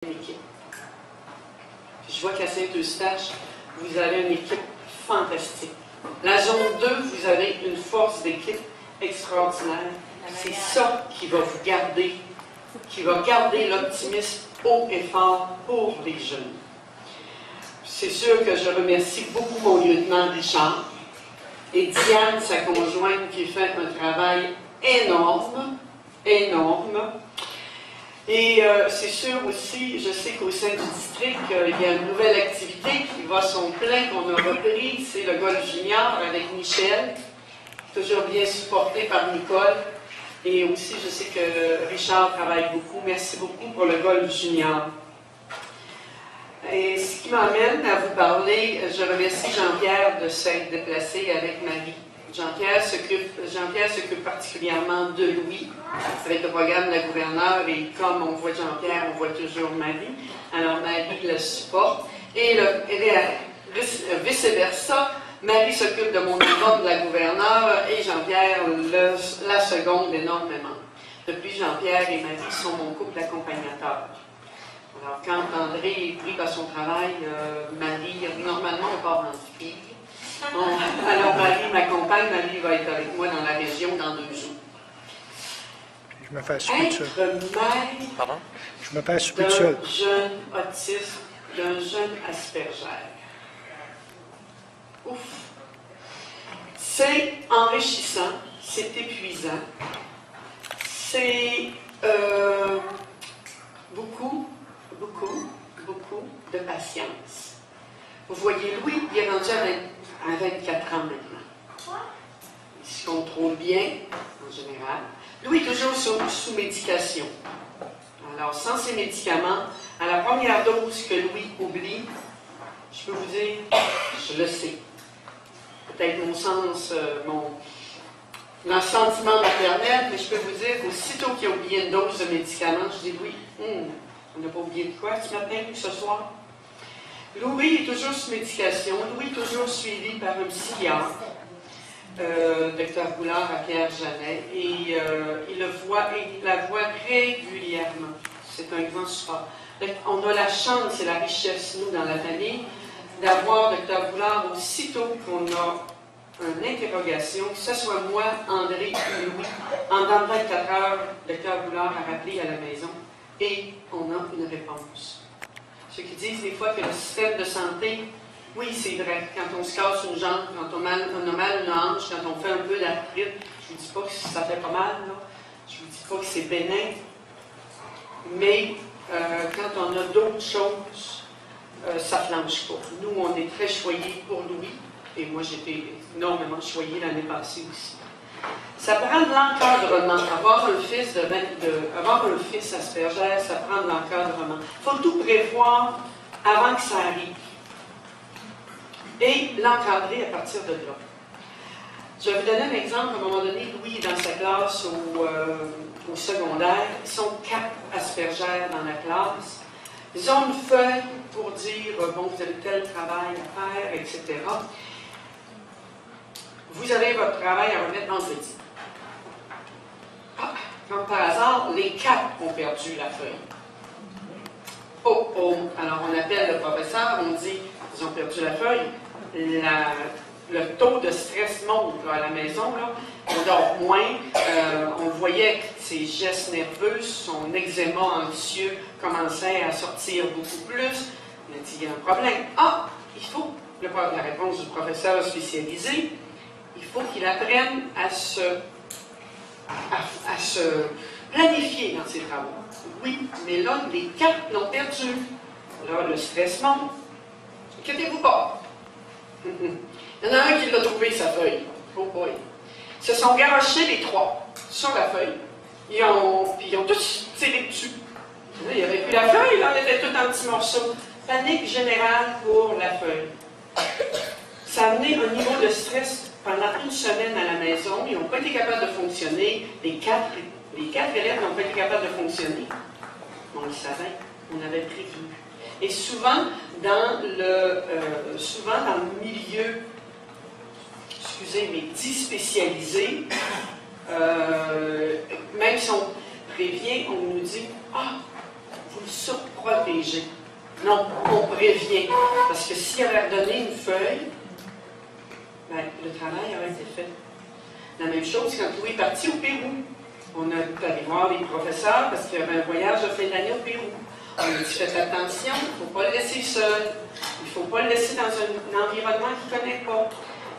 équipe. Je vois qu'à Saint-Eustache, vous avez une équipe fantastique. La zone 2, vous avez une force d'équipe extraordinaire. C'est ça qui va vous garder, qui va garder l'optimisme haut et fort pour les jeunes. C'est sûr que je remercie beaucoup mon lieutenant Richard et Diane, sa conjointe, qui fait un travail énorme. Et c'est sûr aussi, je sais qu'au sein du district, il y a une nouvelle activité qui va son plein, qu'on a repris, c'est le golf junior avec Michel, toujours bien supporté par Nicole. Et aussi, je sais que Richard travaille beaucoup. Merci beaucoup pour le golf junior. Et ce qui m'amène à vous parler, je remercie Jean-Pierre de s'être déplacé avec Marie. Jean-Pierre s'occupe particulièrement de Louis, avec le programme de la gouverneure, et comme on voit Jean-Pierre, on voit toujours Marie. Alors Marie le supporte, et vice-versa, Marie s'occupe de mon album de la gouverneure, et Jean-Pierre la seconde énormément. Depuis, Jean-Pierre et Marie sont mon couple d'accompagnateurs. Alors, quand André est pris par son travail, Marie, normalement, on part en ski. Alors, Marie m'accompagne. Marie va être avec moi dans la région dans 2 jours. Je me fais assurer de ça. Je me fais assurer de ça. D'un jeune autiste, d'un jeune Asperger. Ouf! C'est enrichissant, c'est épuisant, c'est beaucoup de patience. Vous voyez, Louis, il est rendu à 24 ans maintenant. Il se contrôle bien, en général. Louis est toujours sous médication. Alors, sans ces médicaments, à la première dose que Louis oublie, je peux vous dire, je le sais. Peut-être mon sentiment maternel, mais je peux vous dire qu'aussitôt qu'il a oublié une dose de médicaments, je dis, Louis, on n'a pas oublié de quoi ce matin ou ce soir? Louis est toujours sous médication, Louis est toujours suivi par un psychiatre, Dr Boulard à Pierre-Janet, et il la voit régulièrement. C'est un grand support. On a la chance, c'est la richesse, nous, dans la famille, d'avoir Dr Boulard aussitôt qu'on a une interrogation, que ce soit moi, André ou Louis, en dans 24 heures, Dr Boulard a rappelé à la maison et on a une réponse. Ceux qui disent des fois que le système de santé, oui, c'est vrai, quand on se casse une jambe, quand on a mal une hanche, quand on fait un peu d'arthrite, je ne vous dis pas que ça fait pas mal, là. Je ne vous dis pas que c'est bénin, mais quand on a d'autres choses, ça ne flanche pas. Nous, on est très choyés pour Louis, et moi, j'étais énormément choyée l'année passée aussi. Ça prend de l'encadrement. Avoir un fils Asperger, ça prend de l'encadrement. Il faut tout prévoir avant que ça arrive. Et l'encadrer à partir de là. Je vais vous donner un exemple. À un moment donné, Louis est dans sa classe au secondaire. Ils sont 4 Asperger dans la classe. Ils ont une feuille pour dire, bon, vous avez tel travail à faire, etc. Vous avez votre travail à remettre vendredi. Ah, comme par hasard, les 4 ont perdu la feuille. Oh! Alors on appelle le professeur, on dit, ils ont perdu la feuille. Le taux de stress monte là, à la maison, là. On dort moins, on voyait que ses gestes nerveux, son eczéma anxieux commençait à sortir beaucoup plus. On a dit, il y a un problème. Ah, il faut, la réponse du professeur spécialisé, il faut qu'il apprenne à se planifier dans ses travaux. Oui, mais là, les 4 l'ont perdu. Là, le stress monte. Inquiétez-vous pas. Il y en a un qui l'a trouvé, sa feuille. Oh boy. Ils se sont garochés les 3 sur la feuille. Ils ont tous tiré dessus. Là, il n'y avait plus la feuille, là, elle était toute en petits morceaux. Panique générale pour la feuille. Ça a amené un niveau de stress pendant 1 semaine à la maison. Ils n'ont pas été capables de fonctionner. Les 4 élèves n'ont pas été capables de fonctionner. On le savait, on avait prévu. Et souvent, dans le milieu, dit spécialisé, même si on prévient, on nous dit « Ah, vous le surprenez. protéger. Non, on prévient. Parce que s'il avait redonné une feuille, ben, le travail aurait été fait. La même chose quand Louis est parti au Pérou. On a allé voir les professeurs parce qu'il y avait un voyage de fin d'année au Pérou. On a dit, faites attention, il ne faut pas le laisser seul. Il ne faut pas le laisser dans un environnement qu'il ne connaît pas.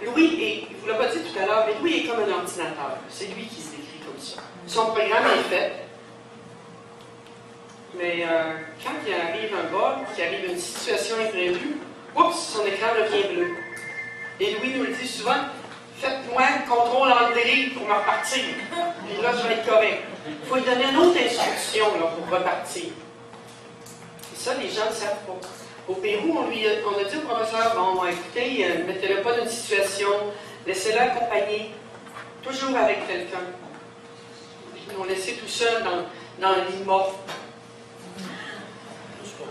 Louis est, je ne vous l'ai pas dit tout à l'heure, mais Louis est comme un ordinateur. C'est lui qui se décrit comme ça. Son programme est fait. Mais quand il arrive un bug, qu'il arrive une situation imprévue, oups, son écran devient bleu. Et Louis nous le dit souvent, faites-moi CTRL-ALT pour me repartir. Puis là, je vais être correct. Il faut lui donner une autre instruction là, pour repartir. Et ça, les gens ne savent pas. Au Pérou, on a dit au professeur, bon, écoutez, mettez-le pas dans une situation, laissez-le accompagner, toujours avec quelqu'un. Ils l'ont laissé tout seul dans l'IMA.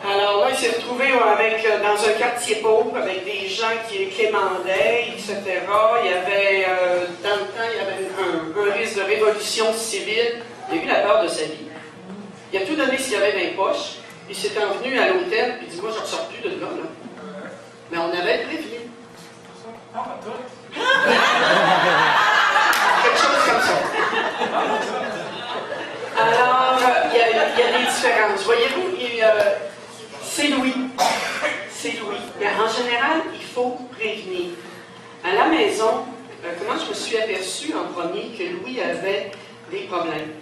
Alors là, il s'est retrouvé dans un quartier pauvre, avec des gens qui quémandaient, etc. Il y avait, dans le temps, il y avait un risque de révolution civile. Il a eu la peur de sa vie. Il a tout donné ce qu'il y avait dans les poches. Il s'est envenu à l'hôtel, puis il dit, moi, je ne ressors plus de là. Mais on avait prévenu. Quelque chose comme ça. Alors, il y a des différences. Voyez-vous, c'est Louis. C'est Louis. Mais en général, il faut prévenir. À la maison, comment je me suis aperçue en premier que Louis avait des problèmes?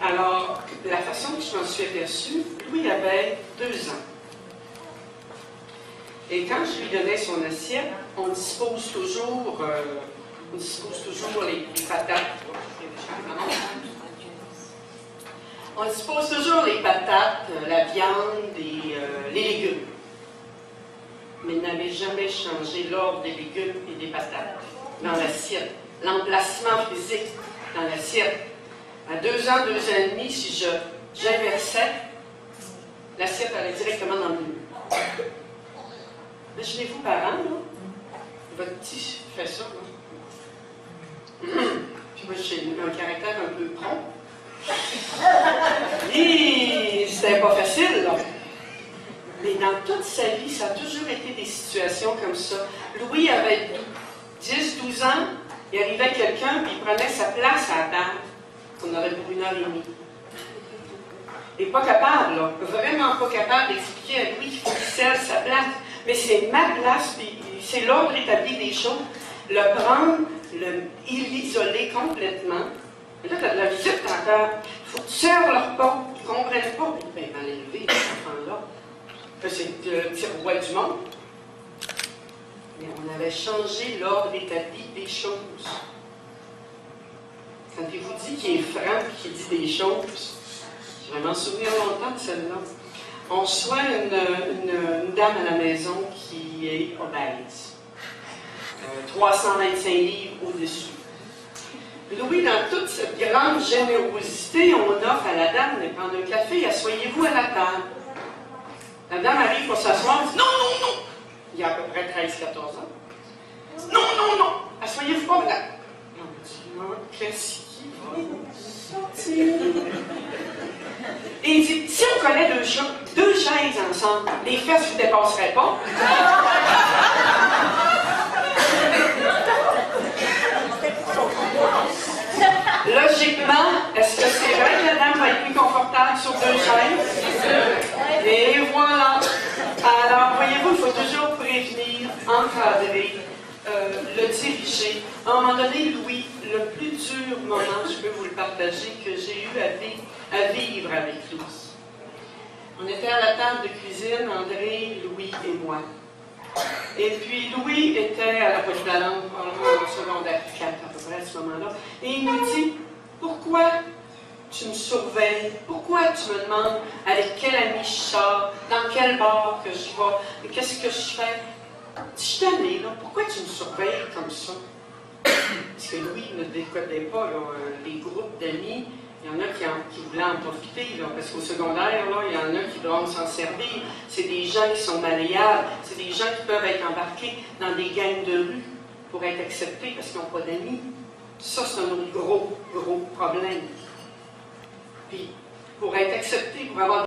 Alors, la façon que je m'en suis aperçue, Louis avait 2 ans. Et quand je lui donnais son assiette, on dispose toujours les patates. On dispose toujours les patates, la viande et les légumes. Mais il n'avait jamais changé l'ordre des légumes et des patates dans l'assiette. L'emplacement physique dans l'assiette. À 2 ans, 2 ans et demi, si j'inversais, l'assiette allait directement dans le mur. Imaginez-vous, parents, là, votre petit fait ça. Là. Puis moi, j'ai un caractère un peu prompt. Et c'était pas facile, là. Mais dans toute sa vie, ça a toujours été des situations comme ça. Louis avait 10-12 ans, il arrivait quelqu'un, puis il prenait sa place à la table. On aurait pour 1h30. Et pas capable, là, vraiment pas capable d'expliquer à Louis qu'il faut qu'il cède sa place. Mais c'est ma place, puis c'est l'ordre établi des choses. Le prendre, l'isoler complètement. Et là, tu as de la visite encore. Il faut que tu serves leur repas. Ils ne comprennent pas. Bien, mal élevé, ces enfants-là. C'est le petit roi du monde. Mais on avait changé l'ordre établi des choses. Quand il vous dit qu'il est franc et qu'il dit des choses, je vais m'en souvenir longtemps de celle-là. On reçoit une dame à la maison qui est obèse. 325 livres au-dessus. Louis, dans toute cette grande générosité, on offre à la dame de prendre un café, asseyez-vous à la table. La dame arrive pour s'asseoir, elle dit non, non, non. Il y a à peu près 13-14 ans. Non, non, non, asseyez-vous pas là. On dit non, qu'est-ce qui va sortir? Et il dit, si on connaît 2 chaises ensemble, les fesses ne vous dépasseraient pas. Logiquement, est-ce que c'est vrai que la dame va être plus confortable sur 2 chaises? Et voilà. Alors, voyez-vous, il faut toujours prévenir, encadrer, le diriger. À un moment donné, Louis, le plus dur moment, je peux vous le partager, que j'ai eu à vivre avec Louis. On était à la table de cuisine, André, Louis et moi. Et puis Louis était à la polyvalente, probablement au secondaire 4 à peu près à ce moment-là. Et il nous dit, pourquoi tu me surveilles? Pourquoi tu me demandes avec quel ami je sors? Dans quel bar que je vais? Qu'est-ce que je fais? Je suis tannée, là. Pourquoi tu me surveilles comme ça? Parce que Louis ne décodait pas là, les groupes d'amis. Il y en a qui voulaient en profiter, là, parce qu'au secondaire, là, il y en a qui doivent s'en servir. C'est des gens qui sont malléables. C'est des gens qui peuvent être embarqués dans des gangs de rue pour être acceptés parce qu'ils n'ont pas d'amis. Ça, c'est un autre gros problème. Puis, pour être accepté, pour avoir